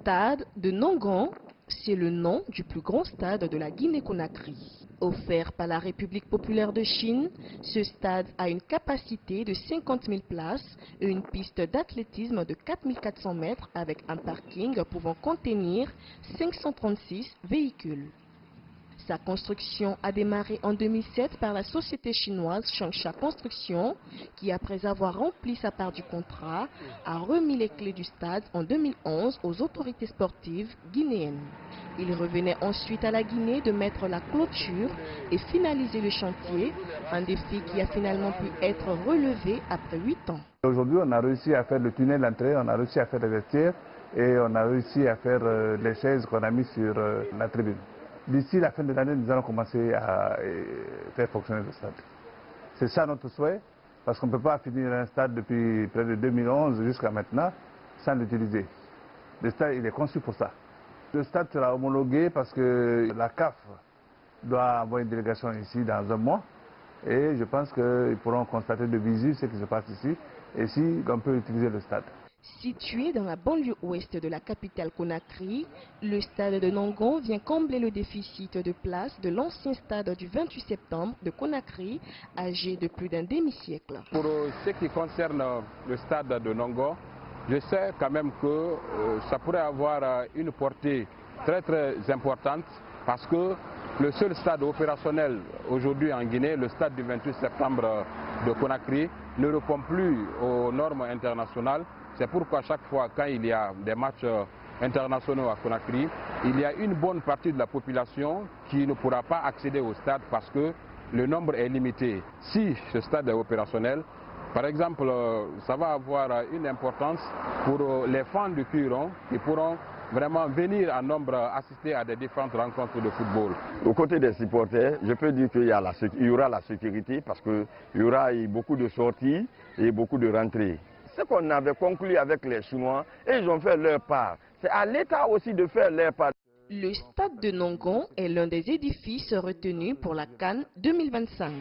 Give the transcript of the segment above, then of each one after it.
Stade de Nongon, c'est le nom du plus grand stade de la Guinée-Conakry. Offert par la République populaire de Chine, ce stade a une capacité de 50 000 places et une piste d'athlétisme de 4 400 mètres avec un parking pouvant contenir 536 véhicules. Sa construction a démarré en 2007 par la société chinoise Changsha Construction, qui après avoir rempli sa part du contrat, a remis les clés du stade en 2011 aux autorités sportives guinéennes. Il revenait ensuite à la Guinée de mettre la clôture et finaliser le chantier, un défi qui a finalement pu être relevé après 8 ans. Aujourd'hui, on a réussi à faire le tunnel d'entrée, on a réussi à faire les vestiaires et on a réussi à faire les chaises qu'on a mises sur la tribune. D'ici la fin de l'année, nous allons commencer à faire fonctionner le stade. C'est ça notre souhait, parce qu'on ne peut pas finir un stade depuis près de 2011 jusqu'à maintenant sans l'utiliser. Le stade, il est conçu pour ça. Le stade sera homologué parce que la CAF doit envoyer une délégation ici dans un mois. Et je pense qu'ils pourront constater de visu ce qui se passe ici et si on peut utiliser le stade. Situé dans la banlieue ouest de la capitale Conakry, le stade de Nongon vient combler le déficit de place de l'ancien stade du 28 septembre de Conakry, âgé de plus d'un demi-siècle. Pour ce qui concerne le stade de Nongon, je sais quand même que ça pourrait avoir une portée très importante parce que le seul stade opérationnel aujourd'hui en Guinée, le stade du 28 septembre de Conakry, ne répond plus aux normes internationales. C'est pourquoi chaque fois quand il y a des matchs internationaux à Conakry, il y a une bonne partie de la population qui ne pourra pas accéder au stade parce que le nombre est limité. Si ce stade est opérationnel, par exemple, ça va avoir une importance pour les fans du Cuiron qui pourront vraiment venir en nombre assister à des différentes rencontres de football. Aux côtés des supporters, je peux dire qu'il y aura la sécurité parce qu'il y aura beaucoup de sorties et beaucoup de rentrées. Ce qu'on avait conclu avec les Chinois, et ils ont fait leur part. C'est à l'État aussi de faire leur part. Le stade de Nongon est l'un des édifices retenus pour la CAN 2025.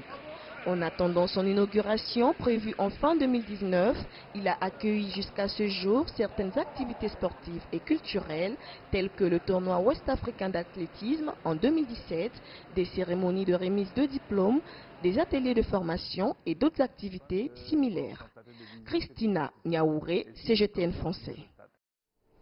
En attendant son inauguration prévue en fin 2019, il a accueilli jusqu'à ce jour certaines activités sportives et culturelles telles que le tournoi ouest-africain d'athlétisme en 2017, des cérémonies de remise de diplômes, des ateliers de formation et d'autres activités similaires. Christina Niaouré, CGTN français.